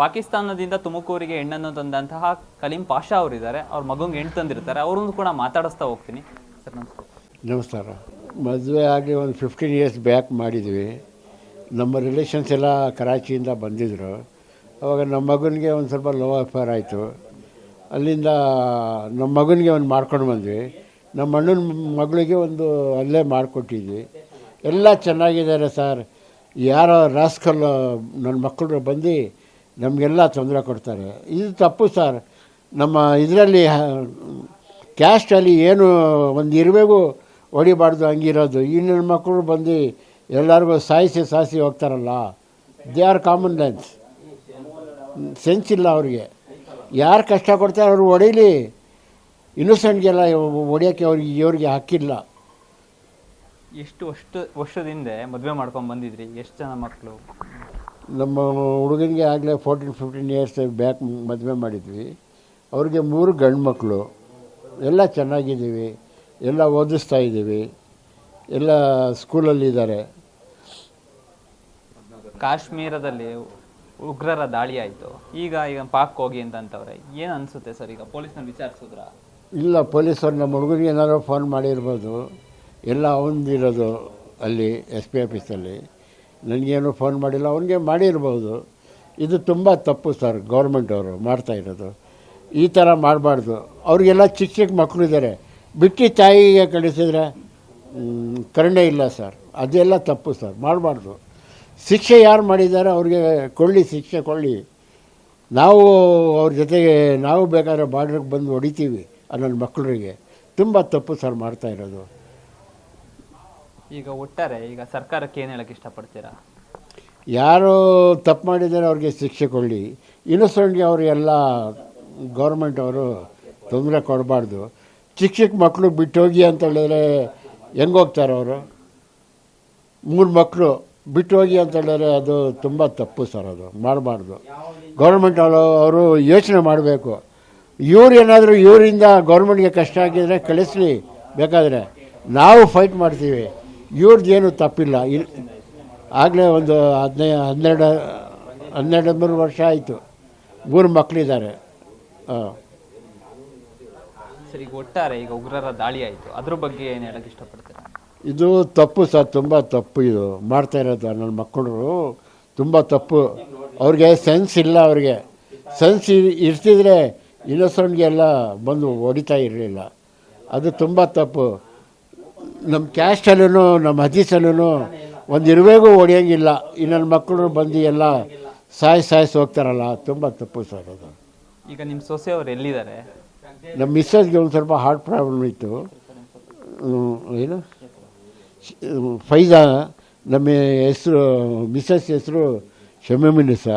ಪಾಕಿಸ್ತಾನದಿಂದ ತುಮಕೂರಿಗೆ ಹೆಣ್ಣನ್ನು ತಂದಂತಹ ಕಲೀಂ ಪಾಷಾ ಅವರಿದ್ದಾರೆ. ಅವ್ರ ಮಗುಂಗೆ ಹೆಣ್ಣು ತಂದಿರ್ತಾರೆ. ಅವ್ರನ್ನು ಕೂಡ ಮಾತಾಡಿಸ್ತಾ ಹೋಗ್ತೀನಿ. ಸರ್ ನಮಸ್ಕಾರ. ನಮಸ್ಕಾರ. ಮದುವೆ ಆಗಿ ಒಂದು 15 ಇಯರ್ಸ್ ಬ್ಯಾಕ್ ಮಾಡಿದ್ವಿ. ನಮ್ಮ ರಿಲೇಷನ್ಸ್ ಎಲ್ಲ ಕರಾಚಿಯಿಂದ ಬಂದಿದ್ದರು. ಅವಾಗ ನಮ್ಮ ಮಗನಿಗೆ ಒಂದು ಸ್ವಲ್ಪ ಲವ್ ಅಫೇರ್ ಆಯಿತು. ಅಲ್ಲಿಂದ ನಮ್ಮ ಮಗನಿಗೆ ಒಂದು ಮಾಡ್ಕೊಂಡು ಬಂದ್ವಿ. ನಮ್ಮ ಅಣ್ಣನ ಮಗಳಿಗೆ ಒಂದು ಅಲ್ಲೇ ಮಾಡಿಕೊಟ್ಟಿದ್ವಿ. ಎಲ್ಲ ಚೆನ್ನಾಗಿದ್ದಾರೆ ಸರ್. ಯಾರೋ ರಾಸ್ಕಲ್ ನನ್ನ ಮಕ್ಕಳು ಬಂದು ನಮಗೆಲ್ಲ ತೊಂದರೆ ಕೊಡ್ತಾರೆ. ಇದು ತಪ್ಪು ಸರ್. ನಮ್ಮ ಇದರಲ್ಲಿ ಕ್ಯಾಸ್ಟಲ್ಲಿ ಏನು ಒಂದು ಇರಬೇಕು ಹೊಡಿಬಾರ್ದು, ಹಂಗಿರೋದು. ಈ ನನ್ನ ಮಕ್ಕಳು ಬಂದು ಎಲ್ಲರಿಗೂ ಸಾಯಿಸಿ ಹೋಗ್ತಾರಲ್ಲ. ದೇ ಆರ್ ಕಾಮನ್ ಸೆನ್ಸ್ ಇಲ್ಲ ಅವ್ರಿಗೆ. ಯಾರು ಕಷ್ಟ ಕೊಡ್ತಾರೆ ಅವರು ಹೊಡೀಲಿ. ಇನ್ನೋಸೆಂಟ್ಗೆಲ್ಲ ಹೊಡಿಯೋಕ್ಕೆ ಇವ್ರಿಗೆ ಹಕ್ಕಿಲ್ಲ. ಎಷ್ಟು ವರ್ಷದಿಂದ ಮದುವೆ ಮಾಡ್ಕೊಂಡು ಬಂದಿದ್ರಿ? ಎಷ್ಟು ಜನ ಮಕ್ಕಳು? ನಮ್ಮ ಹುಡುಗನಿಗೆ ಆಗಲೇ 14-15 ಇಯರ್ಸ್ ಬ್ಯಾಕ್ ಮದುವೆ ಮಾಡಿದ್ವಿ. ಅವ್ರಿಗೆ 3 ಗಂಡು ಮಕ್ಕಳು. ಎಲ್ಲ ಚೆನ್ನಾಗಿದ್ದೀವಿ, ಎಲ್ಲ ಓದಿಸ್ತಾ ಇದ್ದೀವಿ, ಎಲ್ಲ ಸ್ಕೂಲಲ್ಲಿದ್ದಾರೆ. ಕಾಶ್ಮೀರದಲ್ಲಿ ಉಗ್ರರ ದಾಳಿ ಆಯಿತು. ಈಗ ಪಾಕ್ ಹೋಗಿ ಅಂತವ್ರೆ. ಏನು ಅನಿಸುತ್ತೆ ಸರ್? ಈಗ ಪೊಲೀಸ್ನ ವಿಚಾರಿಸಿದ್ರ? ಇಲ್ಲ, ಪೊಲೀಸರು ನಮ್ಮ ಹುಡುಗನಿಗೆ ಏನಾದರೂ ಫೋನ್ ಮಾಡಿರ್ಬೋದು. ಎಲ್ಲ ಅವನದಿರೋದು ಅಲ್ಲಿ SP ಆಫೀಸಲ್ಲಿ. ನನಗೇನು ಫೋನ್ ಮಾಡಿಲ್ಲ, ಅವನಿಗೆ ಮಾಡಿರ್ಬೋದು. ಇದು ತುಂಬ ತಪ್ಪು ಸರ್. ಗೌರ್ಮೆಂಟ್ ಅವರು ಮಾಡ್ತಾ ಇರೋದು ಈ ಥರ ಮಾಡಬಾರ್ದು. ಅವ್ರಿಗೆಲ್ಲ ಚಿಕ್ಕ ಮಕ್ಕಳು ಇದ್ದಾರೆ. ಬಿಟ್ಟು ತಾಯಿಗೆ ಕಳಿಸಿದ್ರೆ ಕರುಣೆ ಇಲ್ಲ ಸರ್. ಅದೆಲ್ಲ ತಪ್ಪು ಸರ್, ಮಾಡಬಾರ್ದು. ಶಿಕ್ಷೆ ಯಾರು ಮಾಡಿದ್ದಾರೆ ಅವ್ರಿಗೆ ಶಿಕ್ಷೆ ಕೊಳ್ಳಿ. ನಾವು ಅವ್ರ ಜೊತೆಗೆ ನಾವು ಬೇಕಾದ್ರೆ ಬಾರ್ಡ್ರಿಗೆ ಬಂದು ಹೊಡಿತೀವಿ ನನ್ನ ಮಕ್ಕಳಿಗೆ. ತುಂಬ ತಪ್ಪು ಸರ್ ಮಾಡ್ತಾ ಇರೋದು. ಈಗ ಒಟ್ಟಾರೆ ಈಗ ಸರ್ಕಾರಕ್ಕೆ ಏನು ಹೇಳೋಕ್ಕೆ ಇಷ್ಟಪಡ್ತೀರಾ? ಯಾರು ತಪ್ಪು ಮಾಡಿದ್ದಾರೆ ಅವ್ರಿಗೆ ಶಿಕ್ಷೆ ಕೊಳ್ಳಿ. ಇನ್ನೊಸೆಂಟ್ಗೆ ಅವರಿಗೆಲ್ಲ ಗೌರ್ಮೆಂಟ್ ಅವರು ತೊಂದರೆ ಕೊಡಬಾರ್ದು. ಚಿಕ್ಕ ಮಕ್ಕಳು ಬಿಟ್ಟೋಗಿ ಅಂತ ಹೇಳಿದ್ರೆ ಹೆಂಗೆ ಹೋಗ್ತಾರೆ ಅವರು? 3 ಮಕ್ಕಳು ಬಿಟ್ಟೋಗಿ ಅಂತ ಹೇಳಿದ್ರೆ ಅದು ತುಂಬ ತಪ್ಪು ಸರ್. ಅದು ಮಾಡಬಾರ್ದು. ಗೌರ್ಮೆಂಟ್ ಅವರು ಯೋಚನೆ ಮಾಡಬೇಕು. ಏನಾದರೂ ಇವರಿಂದ ಗೌರ್ಮೆಂಟ್ಗೆ ಕಷ್ಟ ಆಗಿದ್ರೆ ಕಳಿಸ್ಲಿ, ಬೇಕಾದರೆ ನಾವು ಫೈಟ್ ಮಾಡ್ತೀವಿ. ಇವ್ರದ್ದೇನು ತಪ್ಪಿಲ್ಲ. ಆಗಲೇ ಒಂದು 12-13 ವರ್ಷ ಆಯಿತು. 3 ಮಕ್ಕಳಿದ್ದಾರೆ. ಸರಿ, ಈಗ ಒಟ್ಟಾರೆ ಈಗ ಉಗ್ರರ ದಾಳಿ ಆಯಿತು, ಅದ್ರ ಬಗ್ಗೆ ಏನು ಹೇಳಕ್ಕೆ ಇಷ್ಟಪಡ್ತೀರಾ? ಇದು ತಪ್ಪು ಸರ್, ತುಂಬ ತಪ್ಪು. ಇದು ಮಾಡ್ತಾ ಇರೋದು ನನ್ನ ಮಕ್ಕಳು ತುಂಬ ತಪ್ಪು. ಅವ್ರಿಗೆ ಸೆನ್ಸ್ ಇಲ್ಲ. ಅವ್ರಿಗೆ ಸೆನ್ಸ್ ಇರ್ತಿದ್ರೆ ಇನ್ನೊಸೆಂಟ್ಗೆ ಎಲ್ಲ ಬಂದು ಹೊಡಿತಾ ಇರಲಿಲ್ಲ. ಅದು ತುಂಬ ತಪ್ಪು. ನಮ್ಮ ಕ್ಯಾಸ್ಟಲ್ಲೂ ನಮ್ಮ ಹದೀಸಲ್ಲೂ ಒಂದು ಇರಬೇಕು ಹೊಡೆಯೋಂಗಿಲ್ಲ. ಈ ನನ್ನ ಮಕ್ಕಳು ಬಂದು ಎಲ್ಲ ಸಾಯಿಸಿ ಹೋಗ್ತಾರಲ್ಲ, ತುಂಬ ತಪ್ಪು ಸರ್ ಅದು. ಈಗ ನಿಮ್ಮ ಸೊಸೆಯವರು ಎಲ್ಲಿದ್ದಾರೆ? ನಮ್ಮ ಮಿಸ್ಸಸ್ಗೆ ಒಂದು ಸ್ವಲ್ಪ ಹಾರ್ಟ್ ಪ್ರಾಬ್ಲಮ್ ಇತ್ತು. ಏನು ಫೈಜಾ, ನಮ್ಮ ಹೆಸರು ಮಿಸ್ಸಸ್ ಹೆಸರು ಶಮೀಮಿನಿಸಾ.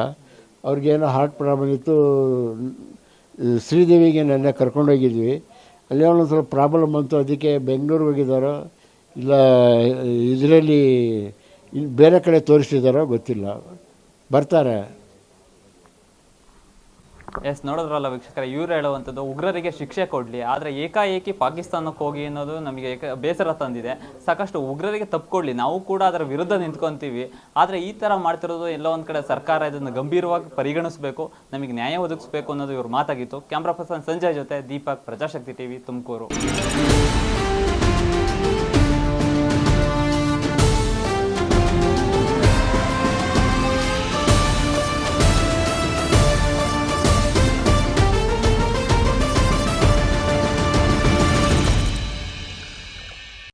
ಅವ್ರಿಗೇನೋ ಹಾರ್ಟ್ ಪ್ರಾಬ್ಲಮ್ ಇತ್ತು. ಶ್ರೀದೇವಿಗೆ ನೆನ್ನೆ ಕರ್ಕೊಂಡೋಗಿದ್ವಿ. ಅಲ್ಲಿ ಒಂದು ಸ್ವಲ್ಪ ಪ್ರಾಬ್ಲಮ್ ಬಂತು. ಅದಕ್ಕೆ ಬೆಂಗಳೂರಿಗೆ ಹೋಗಿದ್ದಾರೋ ಇಲ್ಲ ಇದರಲ್ಲಿ ಬೇರೆ ಕಡೆ ತೋರಿಸಿದಾರೋ ಗೊತ್ತಿಲ್ಲ. ಬರ್ತಾರೆ. ನೋಡಿದ್ರಲ್ಲ ವೀಕ್ಷಕರ, ಇವ್ರು ಹೇಳುವಂಥದ್ದು ಉಗ್ರರಿಗೆ ಶಿಕ್ಷೆ ಕೊಡಲಿ, ಆದರೆ ಏಕಾಏಕಿ ಪಾಕಿಸ್ತಾನಕ್ಕೆ ಹೋಗಿ ಅನ್ನೋದು ನಮಗೆ ಬೇಸರ ತಂದಿದೆ. ಸಾಕಷ್ಟು ಉಗ್ರರಿಗೆ ತಪ್ಪು ಕೊಡಲಿ, ನಾವು ಕೂಡ ಅದರ ವಿರುದ್ಧ ನಿಂತ್ಕೊತೀವಿ. ಆದರೆ ಈ ಥರ ಮಾಡ್ತಿರೋದು ಎಲ್ಲೋ ಒಂದು ಕಡೆ ಸರ್ಕಾರ ಇದನ್ನು ಗಂಭೀರವಾಗಿ ಪರಿಗಣಿಸಬೇಕು, ನಮಗೆ ನ್ಯಾಯ ಒದಗಿಸಬೇಕು ಅನ್ನೋದು ಇವ್ರ ಮಾತಾಗಿತ್ತು. ಕ್ಯಾಮ್ರಾ ಪರ್ಸನ್ ಸಂಜಯ್ ಜೊತೆ ದೀಪಕ್, ಪ್ರಜಾಶಕ್ತಿ TV, ತುಮಕೂರು.